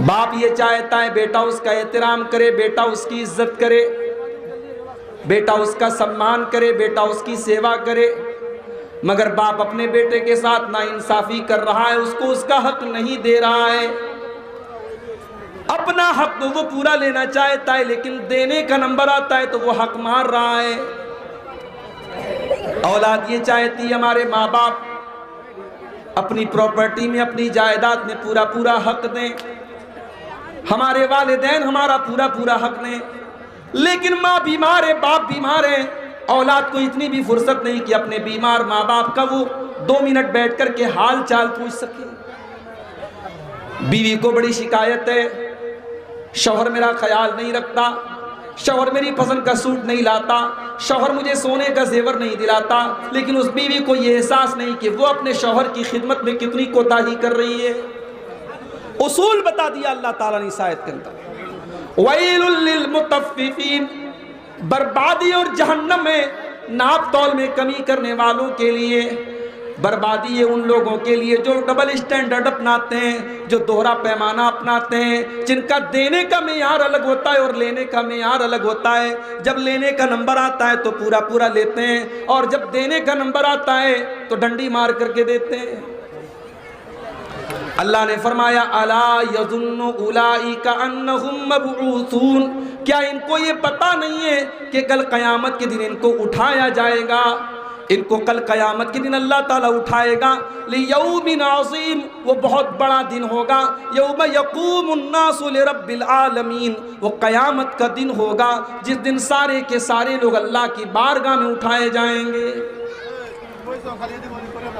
باپ یہ چاہتا ہے بیٹا اس کا احترام کرے، بیٹا اس کی عزت کرے، بیٹا اس کا سمان کرے، بیٹا اس کی سیوا کرے، مگر باپ اپنے بیٹے کے ساتھ ناانصافی کر رہا ہے، اس کو اس کا حق نہیں دے رہا ہے۔ اپنا حق تو وہ پورا لینا چاہتا ہے، لیکن دینے کا نمبر آتا ہے تو وہ حق مار رہا ہے۔ اولاد یہ چاہتی ہے ہمارے ماں باپ اپنی پراپرٹی میں، اپنی جائیداد میں پورا پورا حق دیں، ہمارے والدین ہمارا پورا پورا حق دیں، لیکن ماں بیمار ہے، باپ بیمار ہے، اولاد کو اتنی بھی فرصت نہیں کہ اپنے بیمار ماں باپ کا وہ 2 منٹ بیٹھ کر کے حال چال پوچھ سکے۔ بیوی کو بڑی شکایت ہے، شوہر میرا خیال نہیں رکھتا، شوہر میری پسند کا سوٹ نہیں لاتا، شوہر مجھے سونے کا زیور نہیں دلاتا، لیکن اس بیوی کو یہ احساس نہیں کہ وہ اپنے شوہر کی خدمت میں کتنی کوتاہی کر رہی ہے۔ اصول بتا دیا اللہ تعالیٰ نے اس آیت کے اندر، وَيْلٌ لِّلْمُطَفِّفِينَ، بربادی اور جہنم میں ناپ تول میں کمی کرنے والوں کے لیے، بربادی ہے ان لوگوں کے لیے جو ڈبل اسٹینڈرڈ اپناتے ہیں، جو دوہرا پیمانہ اپناتے ہیں، جن کا دینے کا معیار الگ ہوتا ہے اور لینے کا معیار الگ ہوتا ہے۔ جب لینے کا نمبر آتا ہے تو پورا پورا لیتے ہیں، اور جب دینے کا نمبر آتا ہے تو ڈنڈی مار کر کے دیتے ہیں۔ اللہ نے فرمایا الا یظن اولئک انہم مبعوثون، کیا ان کو یہ پتہ نہیں ہے کہ کل قیامت کے دن ان کو اٹھایا جائے گا، ان کو کل قیامت کے دن اللہ تعالیٰ اٹھائے گا۔ لیوم عظیم، وہ بہت بڑا دن ہوگا، یوم یقوم الناس لرب العالمین، وہ قیامت کا دن ہوگا جس دن سارے کے سارے لوگ اللہ کی بارگاہ میں اٹھائے جائیں گے۔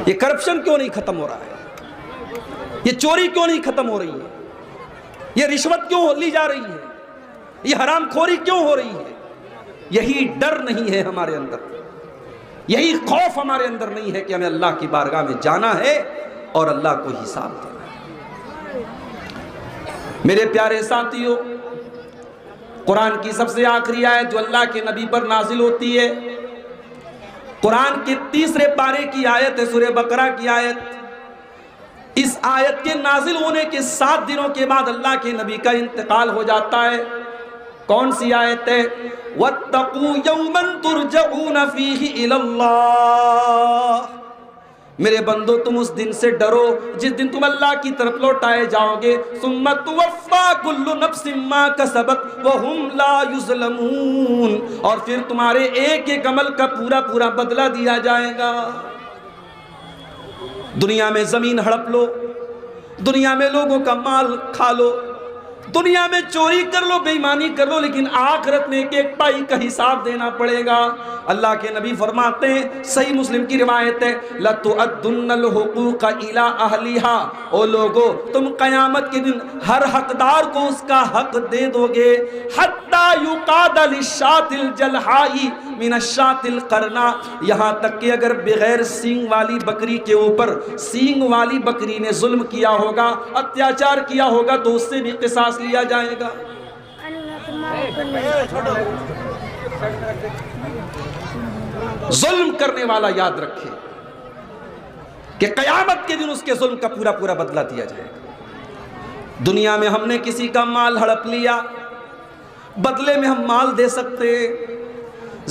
یہ کرپشن کیوں نہیں ختم ہو رہا ہے؟ یہ چوری کیوں نہیں ختم ہو رہی ہے؟ یہ رشوت کیوں لی جا رہی ہے؟ یہ حرام خوری کیوں ہو رہی ہے؟ یہی ڈر نہیں ہے ہمارے اندر، یہی خوف ہمارے اندر نہیں ہے کہ ہمیں اللہ کی بارگاہ میں جانا ہے اور اللہ کو حساب دینا ہے۔ میرے پیارے ساتھیوں، قرآن کی سب سے آخری آیت جو اللہ کے نبی پر نازل ہوتی ہے، قرآن کے 3 پارے کی آیت ہے، سورہ بقرہ کی آیت۔ اس آیت کے نازل ہونے کے 7 دنوں کے بعد اللہ کے نبی کا انتقال ہو جاتا ہے۔ کون سی آیت ہے؟ وَاتَّقُوا يَوْمًا تُرْجَعُونَ فِيهِ إِلَى اللَّهِ، میرے بندو تم اس دن سے ڈرو جس دن تم اللہ کی طرف لوٹائے جاؤ گے۔ ثُمَّ تُوَفَّى كُلُّ نَفْسٍ مَّا كَسَبَتْ وَهُمْ لَا يُظْلَمُونَ، اور پھر تمہارے ایک ایک عمل کا پورا پورا بدلہ دیا جائے گا۔ دنیا میں زمین ہڑپ لو، دنیا میں لوگوں کا مال کھا لو، دنیا میں چوری کر لو، بے ایمانی کر لو، لیکن آخرت میں ایک ایک پائی کا حساب دینا پڑے گا۔ اللہ کے نبی فرماتے ہیں، صحیح مسلم کی روایت ہے، لَتُؤَدُّنَّ الْحُقُوقَ إِلَىٰ أَهْلِهَا، او لوگو تم قیامت کے دن ہر حقدار کو اس کا حق دے دو گے، حَتَّى يُقَادَ لِلشَّاةِ الْجَلْحَاءِ مِنَ الشَّاةِ الْقَرْنَاءِ، یہاں تک کہ اگر بغیر سینگ والی بکری کے اوپر سینگ والی بکری نے ظلم کیا ہوگا، اتیاچار کیا ہوگا، تو اس سے بھی قصاص لیا جائے گا۔ ظلم کرنے والا یاد رکھے کہ قیامت کے دن اس کے ظلم کا پورا پورا بدلہ دیا جائے گا۔ دنیا میں ہم نے کسی کا مال ہڑپ لیا، بدلے میں ہم مال دے سکتے ہیں،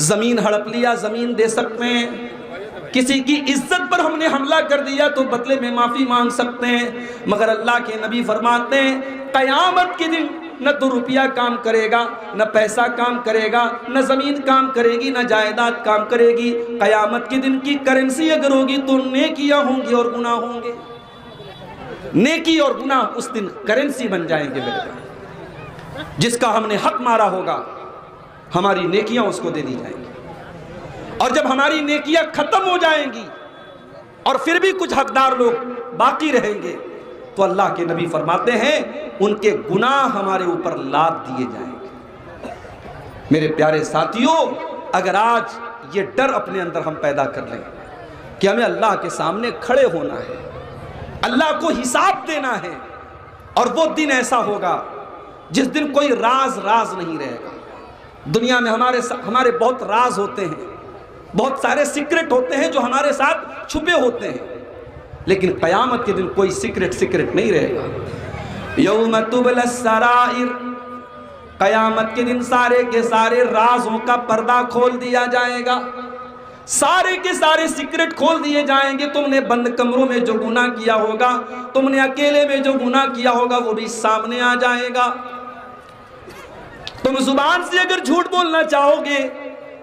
زمین ہڑپ لیا زمین دے سکتے ہیں، کسی کی عزت پر ہم نے حملہ کر دیا تو بدلے میں معافی مانگ سکتے ہیں، مگر اللہ کے نبی فرماتے ہیں قیامت کے دن نہ تو روپیہ کام کرے گا، نہ پیسہ کام کرے گا، نہ زمین کام کرے گی، نہ جائیداد کام کرے گی۔ قیامت کے دن کی کرنسی اگر ہوگی تو نیکیاں ہوں گی اور گناہ ہوں گے۔ نیکی اور گناہ اس دن کرنسی بن جائیں گے میرے بھائی۔ جس کا ہم نے حق مارا ہوگا ہماری نیکیاں اس کو دے دی جائیں گی، اور جب ہماری نیکیاں ختم ہو جائیں گی اور پھر بھی کچھ حقدار لوگ باقی رہیں گے تو اللہ کے نبی فرماتے ہیں ان کے گناہ ہمارے اوپر لاد دیے جائیں گے۔ میرے پیارے ساتھیوں، اگر آج یہ ڈر اپنے اندر ہم پیدا کر لیں کہ ہمیں اللہ کے سامنے کھڑے ہونا ہے، اللہ کو حساب دینا ہے، اور وہ دن ایسا ہوگا جس دن کوئی راز نہیں رہے گا۔ دنیا میں ہمارے بہت راز ہوتے ہیں، بہت سارے سیکرٹ ہوتے ہیں جو ہمارے ساتھ چھپے ہوتے ہیں، لیکن قیامت کے دن کوئی سیکرٹ نہیں رہے گا۔ یوم تبلی السرائر، قیامت کے دن سارے کے سارے رازوں کا پردہ کھول دیا جائے گا، سارے کے سارے سیکرٹ کھول دیے جائیں گے۔ تم نے بند کمروں میں جو گناہ کیا ہوگا، تم نے اکیلے میں جو گناہ کیا ہوگا، وہ بھی سامنے آ جائے گا۔ تم زبان سے اگر جھوٹ بولنا چاہو گے،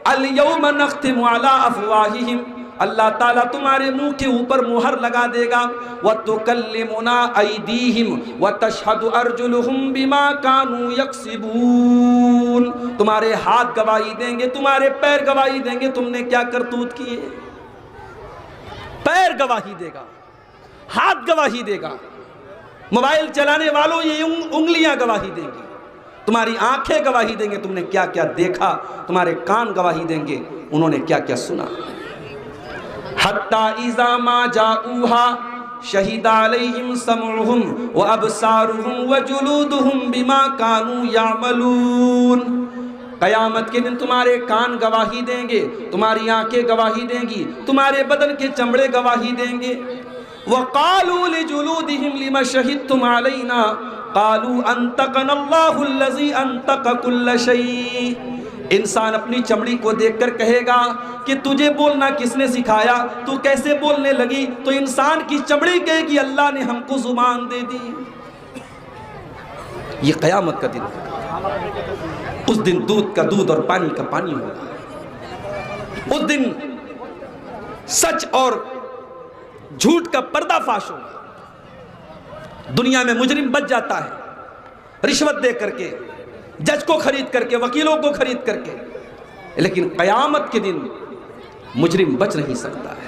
الیوم نختم علی افواہہم، اللہ تعالیٰ تمہارے منہ کے اوپر مہر لگا دے گا، وَتُكَلِّمُنَا أَيْدِيهِمْ وَتَشْهَدُ أَرْجُلُهُمْ بِمَا كَانُوا يَكْسِبُونَ، تمہارے ہاتھ گواہی دیں گے، تمہارے پیر گواہی دیں گے، تم نے کیا کرتوت کیے۔ پیر گواہی دے گا، ہاتھ گواہی دے گا، موبائل چلانے والوں یہ انگلیاں گواہی دیں گی، تمہاری آنکھیں گواہی دیں گے، تم نے کیا کیا دیکھا، تمہارے کان گواہی دیں گے، انہوں نے کیا کیا سنا۔ حَتَّى إِذَا مَا جَاءُوهَا شَهِدَ عَلَيْهِمْ سَمْعُهُمْ وَأَبْصَارُهُمْ وَجُلُودُهُمْ بِمَا كَانُوا يَعْمَلُونَ، قیامت کے دن تمہارے کان گواہی دیں گے، تمہاری آنکھیں گواہی دیں گی، تمہارے بدن کے چمڑے گواہی دیں گے۔ وَقَالُوا لِجُلُودِهِمْ لِمَ شَهِدتُّمْ عَلَيْنَا قَالُوا أَنطَقَنَا اللَّهُ الَّذِي أَنطَقَ كُلَّ شَيْءٍ، انسان اپنی چمڑی کو دیکھ کر کہے گا کہ تجھے بولنا کس نے سکھایا، تو کیسے بولنے لگی، تو انسان کی چمڑی کہے گی اللہ نے ہم کو زبان دے دی۔ یہ قیامت کا دن ہے، اس دن دودھ کا دودھ اور پانی کا پانی ہوگا، اس دن سچ اور جھوٹ کا پردہ فاش ہوگا۔ دنیا میں مجرم بچ جاتا ہے رشوت دے کر کے، جج کو خرید کر کے، وکیلوں کو خرید کر کے، لیکن قیامت کے دن مجرم بچ نہیں سکتا ہے۔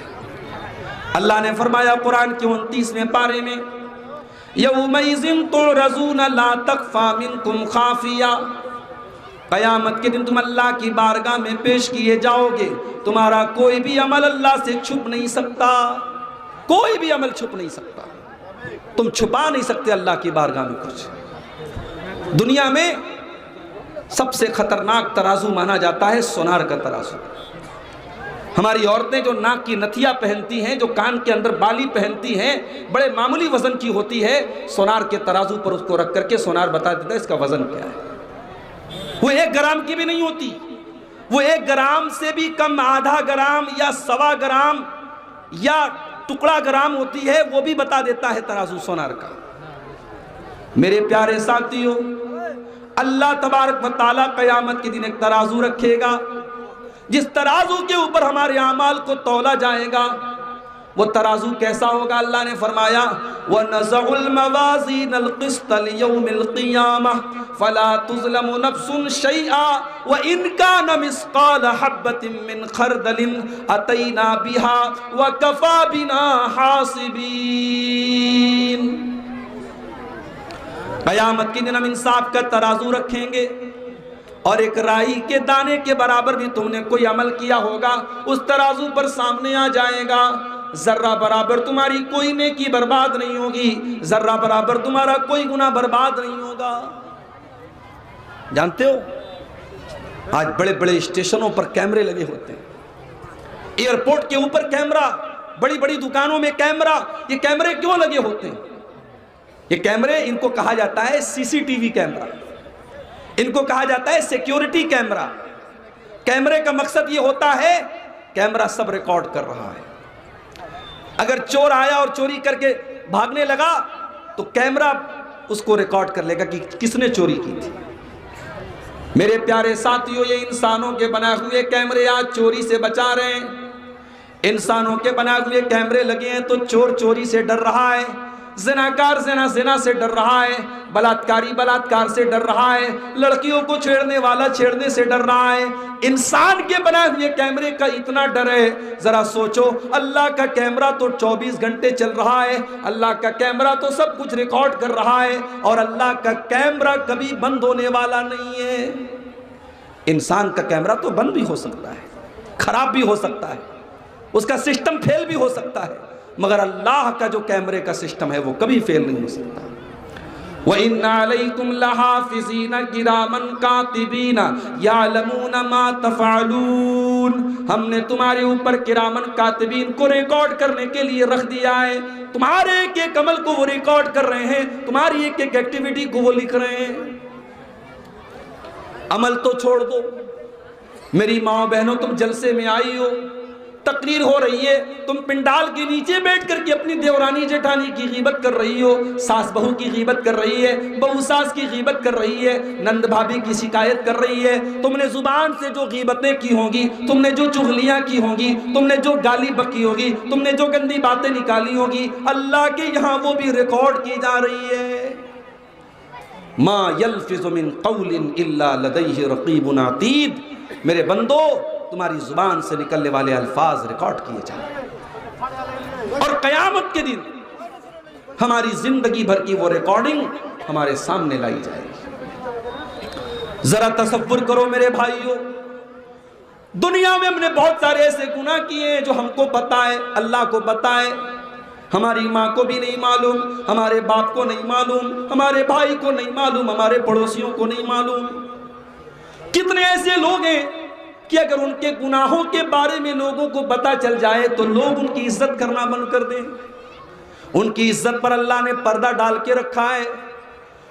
اللہ نے فرمایا قرآن کے 29ویں پارے میں، یومئذ تعرضون لا تخفی منکم خافیہ، قیامت کے دن تم اللہ کی بارگاہ میں پیش کیے جاؤ گے، تمہارا کوئی بھی عمل اللہ سے چھپ نہیں سکتا، کوئی بھی عمل چھپ نہیں سکتا، تم چھپا نہیں سکتے اللہ کی بارگاہ میں کچھ۔ دنیا میں سب سے خطرناک ترازو مانا جاتا ہے سونار کا ترازو۔ ہماری عورتیں جو ناک کی نتھیا پہنتی ہیں، جو کان کے اندر بالی پہنتی ہیں، بڑے معمولی وزن کی ہوتی ہے، سونار کے ترازو پر اس کو رکھ کر کے سونار بتا دیتا ہے اس کا وزن کیا ہے۔ وہ 1 گرام کی بھی نہیں ہوتی، وہ 1 گرام سے بھی کم، آدھا گرام یا 1.25 گرام یا ٹکڑا گرام ہوتی ہے، وہ بھی بتا دیتا ہے ترازو سونار کا۔ میرے پیارے ساتھیوں، اللہ تبارک و تعالیٰ قیامت کے دن ایک ترازو رکھے گا، جس ترازو کے اوپر ہمارے اعمال کو تولا جائے گا۔ وہ ترازو کیسا ہوگا؟ اللہ نے فرمایا وَنَزَعُ الْمَوَازِينَ الْقِسْطَ لِيَوْمِ الْقِيَامَةِ فَلَا تُظْلَمُ نَفْسٌ شَيْئًا وَإِنْ كَانَ مِثْقَالَ حَبَّةٍ مِّنْ خَرْدَلٍ أَتَيْنَا بِهَا وَكَفَى بِنَا حَاسِبِينَ۔ قیامت کے دن ہم انصاف کا ترازو رکھیں گے، اور ایک رائی کے دانے کے برابر بھی تم نے کوئی عمل کیا ہوگا، اس ترازو پر سامنے آ جائے گا۔ ذرہ برابر تمہاری کوئی نیکی برباد نہیں ہوگی، ذرہ برابر تمہارا کوئی گناہ برباد نہیں ہوگا۔ جانتے ہو آج بڑے بڑے اسٹیشنوں پر کیمرے لگے ہوتے ہیں، ایئرپورٹ کے اوپر کیمرہ، بڑی بڑی دکانوں میں کیمرہ۔ یہ کیمرے کیوں لگے ہوتے ہیں؟ یہ کیمرے، ان کو کہا جاتا ہے سی سی ٹی وی کیمرہ، ان کو کہا جاتا ہے سیکیورٹی کیمرہ۔ کیمرے کا مقصد یہ ہوتا ہے، کیمرہ سب ریکارڈ کر رہا ہے۔ اگر چور آیا اور چوری کر کے بھاگنے لگا تو کیمرہ اس کو ریکارڈ کر لے گا کہ کس نے چوری کی تھی۔ میرے پیارے ساتھیوں، یہ انسانوں کے بنائے ہوئے کیمرے آج چوری سے بچا رہے ہیں۔ انسانوں کے بنائے ہوئے کیمرے لگے ہیں تو چور چوری سے ڈر رہا ہے، زناکار زنا سے ڈر رہا ہے، بلاتکاری بلاتکار سے ڈر رہا ہے، لڑکیوں کو چھیڑنے والا چھیڑنے سے ڈر رہا ہے۔ انسان کے بنائے ہوئے کیمرے کا اتنا ڈر ہے، ذرا سوچو اللہ کا کیمرہ تو 24 گھنٹے چل رہا ہے، اللہ کا کیمرہ تو سب کچھ ریکارڈ کر رہا ہے، اور اللہ کا کیمرہ کبھی بند ہونے والا نہیں ہے۔ انسان کا کیمرہ تو بند بھی ہو سکتا ہے، خراب بھی ہو سکتا ہے، اس کا سسٹم فیل بھی ہو سکتا ہے، مگر اللہ کا جو کیمرے کا سسٹم ہے وہ کبھی فیل نہیں ہو سکتا۔ وَإِنَّ عَلَيْكُمْ لَحَافِظِينَ كِرَامًا كَاتِبِينَ يَعْلَمُونَ مَا تَفْعَلُونَ۔ یکتبون، ہم نے تمہارے اوپر کرامن کاتبین کو ریکارڈ کرنے کے لیے رکھ دیا ہے. تمہارے ایک ایک عمل کو وہ ریکارڈ کر رہے ہیں، تمہاری ایک ایک ایکٹیویٹی کو وہ لکھ رہے ہیں. عمل تو چھوڑ دو میری ماں بہنوں، تم جلسے میں آئی ہو، تقریر ہو رہی ہے، تم پنڈال کے نیچے بیٹھ کر کے اپنی دیورانی جیٹھانی کی غیبت کر رہی ہو، ساس بہو کی غیبت کر رہی ہے، بہو ساس کی غیبت کر رہی ہے، نند بھابھی کی شکایت کر رہی ہے. تم نے زبان سے جو غیبتیں کی ہوں گی، تم نے جو چغلیاں کی ہوں گی، تم نے جو گالی بکی ہوگی، تم نے جو گندی باتیں نکالی ہوگی، اللہ کے یہاں وہ بھی ریکارڈ کی جا رہی ہے. ما یلفظ من قول الا لدیہ رقیب عتید. میرے بندو، تمہاری زبان سے نکلنے والے الفاظ ریکارڈ کیے جائیں، اور قیامت کے دن ہماری زندگی بھر کی وہ ریکارڈنگ ہمارے سامنے لائی جائے گی. ذرا تصور کرو میرے بھائیوں، دنیا میں ہم نے بہت سارے ایسے گناہ کیے ہیں جو ہم کو پتہ ہے، اللہ کو پتہ ہے، ہماری ماں کو بھی نہیں معلوم، ہمارے باپ کو نہیں معلوم، ہمارے بھائی کو نہیں معلوم، ہمارے پڑوسیوں کو نہیں معلوم. کتنے ایسے لوگ ہیں کہ اگر ان کے گناہوں کے بارے میں لوگوں کو پتہ چل جائے تو لوگ ان کی عزت کرنا بند کر دیں. ان کی عزت پر اللہ نے پردہ ڈال کے رکھا ہے،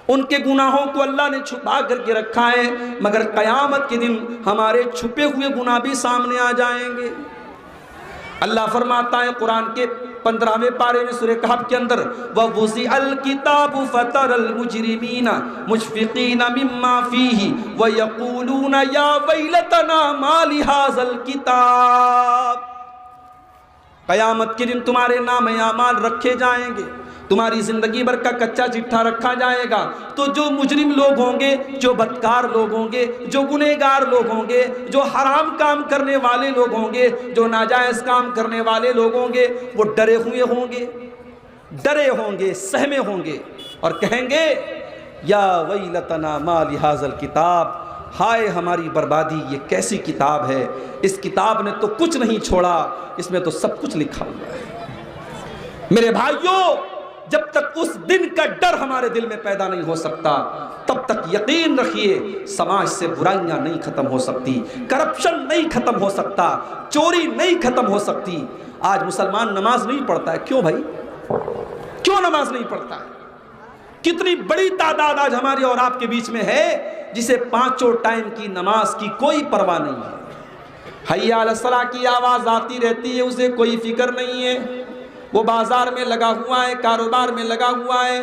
ان کے گناہوں کو اللہ نے چھپا کر کے رکھا ہے، مگر قیامت کے دن ہمارے چھپے ہوئے گناہ بھی سامنے آ جائیں گے. اللہ فرماتا ہے قرآن کے 15ویں پارے میں سورہ کہف کے اندر، وَوُضِعَ الْكِتَابُ فَتَرَى الْمُجْرِمِينَ مُشْفِقِينَ مِمَّا فِيهِ وَيَقُولُونَ يَا وَيْلَتَنَا مَا لِهَذَا الْكِتَابِ. قیامت کے دن تمہارے نام اعمال رکھے جائیں گے، تمہاری زندگی بھر کا کچا چٹھا رکھا جائے گا. تو جو مجرم لوگ ہوں گے، جو بدکار لوگ ہوں گے، جو گنہگار لوگ ہوں گے، جو حرام کام کرنے والے لوگ ہوں گے، جو ناجائز کام کرنے والے لوگ ہوں گے، وہ ڈرے ہوئے ہوں گے، ڈرے ہوں گے، سہمے ہوں گے، اور کہیں گے یا ویلتنا ما لہذا الکتاب، ہائے ہماری بربادی، یہ کیسی کتاب ہے، اس کتاب نے تو کچھ نہیں چھوڑا، اس میں تو سب کچھ لکھا ہوا ہے. میرے بھائیوں، جب تک اس دن کا ڈر ہمارے دل میں پیدا نہیں ہو سکتا، تب تک یقین رکھیے سماج سے برائیاں نہیں ختم ہو سکتی، کرپشن نہیں ختم ہو سکتا، چوری نہیں ختم ہو سکتی. آج مسلمان نماز نہیں پڑھتا ہے، کیوں بھائی؟ کیوں نماز نہیں پڑھتا ہے؟ کتنی بڑی تعداد آج ہمارے اور آپ کے بیچ میں ہے جسے 5 ٹائم کی نماز کی کوئی پرواہ نہیں ہے. حی علی الصلاۃ کی آواز آتی رہتی ہے، اسے کوئی فکر نہیں ہے، وہ بازار میں لگا ہوا ہے، کاروبار میں لگا ہوا ہے.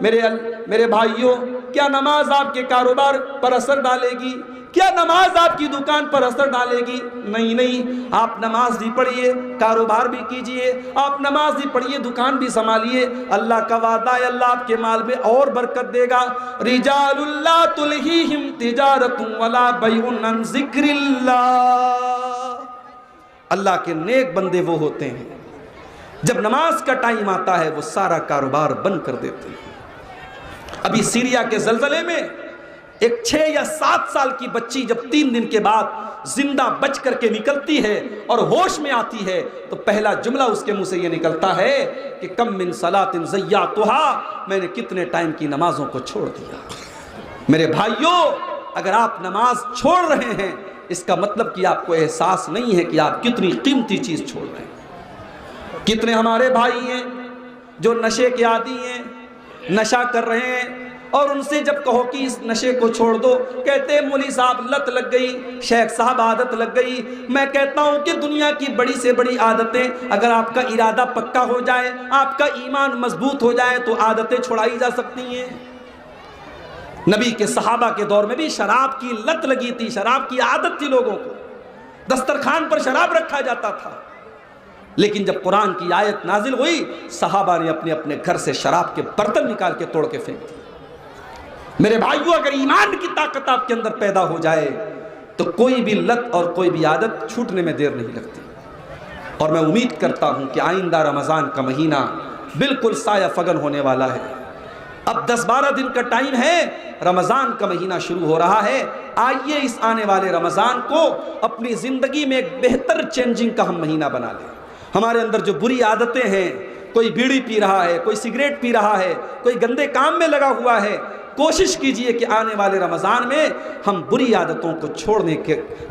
میرے بھائیوں، کیا نماز آپ کے کاروبار پر اثر ڈالے گی؟ کیا نماز آپ کی دکان پر اثر ڈالے گی؟ نہیں نہیں. آپ نماز بھی پڑھیے، کاروبار بھی کیجئے، آپ نماز بھی پڑھیے، دکان بھی سنبھالیے. اللہ کا وعدہ ہے، اللہ آپ کے مال میں اور برکت دے گا. رجال لا تلہیہم تجارت ولا بیع عن ذکر اللہ. اللہ کے نیک بندے وہ ہوتے ہیں جب نماز کا ٹائم آتا ہے وہ سارا کاروبار بند کر دیتے ہیں. ابھی سیریا کے زلزلے میں ایک 6 یا 7 سال کی بچی جب 3 دن کے بعد زندہ بچ کر کے نکلتی ہے اور ہوش میں آتی ہے تو پہلا جملہ اس کے منہ سے یہ نکلتا ہے کہ کم من صلاۃ ضیعتها، میں نے کتنے ٹائم کی نمازوں کو چھوڑ دیا. میرے بھائیوں، اگر آپ نماز چھوڑ رہے ہیں اس کا مطلب کہ آپ کو احساس نہیں ہے کہ آپ کتنی قیمتی چیز چھوڑ رہے ہیں. کتنے ہمارے بھائی ہیں جو نشے کے عادی ہیں، نشہ کر رہے ہیں، اور ان سے جب کہو کہ اس نشے کو چھوڑ دو، کہتے ہیں مولوی صاحب لت لگ گئی، شیخ صاحب عادت لگ گئی. میں کہتا ہوں کہ دنیا کی بڑی سے بڑی عادتیں اگر آپ کا ارادہ پکا ہو جائے، آپ کا ایمان مضبوط ہو جائے تو عادتیں چھڑائی جا سکتی ہیں. نبی کے صحابہ کے دور میں بھی شراب کی لت لگی تھی، شراب کی عادت تھی، لوگوں کو دسترخوان پر شراب رکھا جاتا تھا. لیکن جب قرآن کی آیت نازل ہوئی، صحابہ نے اپنے اپنے گھر سے شراب کے برتن نکال کے توڑ کے پھینک دیے. میرے بھائیوں، اگر ایمان کی طاقت آپ کے اندر پیدا ہو جائے تو کوئی بھی لت اور کوئی بھی عادت چھوٹنے میں دیر نہیں لگتی. اور میں امید کرتا ہوں کہ آئندہ رمضان کا مہینہ بالکل سایہ فگن ہونے والا ہے. اب 10-12 دن کا ٹائم ہے، رمضان کا مہینہ شروع ہو رہا ہے. آئیے اس آنے والے رمضان کو اپنی زندگی میں ایک بہتر چینجنگ کا ہم مہینہ بنا لیں. ہمارے اندر جو بری عادتیں ہیں، کوئی بیڑی پی رہا ہے، کوئی سگریٹ پی رہا ہے، کوئی گندے کام میں لگا ہوا ہے، کوشش کیجئے کہ آنے والے رمضان میں ہم بری عادتوں کو چھوڑنے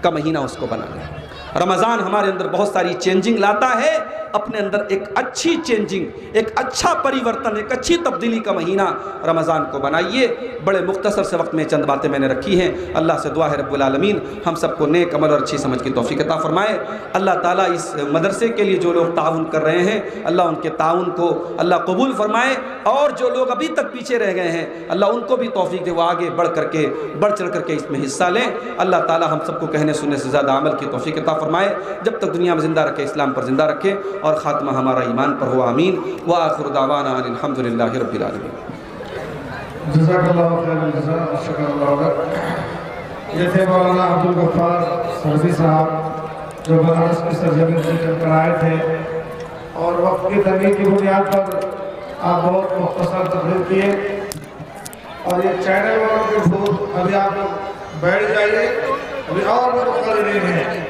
کا مہینہ اس کو بنا لیں. رمضان ہمارے اندر بہت ساری چینجنگ لاتا ہے، اپنے اندر ایک اچھی چینجنگ، ایک اچھا پریورتن، ایک اچھی تبدیلی کا مہینہ رمضان کو بنائیے۔ بڑے مختصر سے وقت میں چند باتیں میں نے رکھی ہیں، اللہ سے دعا ہے رب العالمین ہم سب کو نیک عمل اور اچھی سمجھ کی توفیق عطا فرمائے۔ اللہ تعالیٰ اس مدرسے کے لیے جو لوگ تعاون کر رہے ہیں، اللہ ان کے تعاون کو اللہ قبول فرمائے، اور جو لوگ ابھی تک پیچھے رہ گئے ہیں اللہ ان کو بھی توفیق دے، وہ آگے بڑھ چڑھ کر کے اس میں حصہ لیں۔ اللہ تعالیٰ ہم سب کو کہنے سننے سے زیادہ عمل کی توفیق عطا فرمائے، جب تک دنیا میں زندہ رکھے اسلام پر زندہ رکھے، اور خاتمہ ہمارا ایمان پر ہو، آمین۔ وآخر دعوانا ان الحمدللہ رب العالمین۔ جزاک اللہ خیر الجزاء، شکر اللہ۔ یہ تھے مولانا عبدالغفار سرزی صاحب جو بنارس کی سرزمین سے چل کر آئے تھے، اور وقت کی تنگی کی بنیاد پر آپ بہت مختصر تقریر کیے، اور یہ چینل والوں کے بھوت ابھی آپ بیٹھ جائیے، ابھی اور بھی مقررین ہیں۔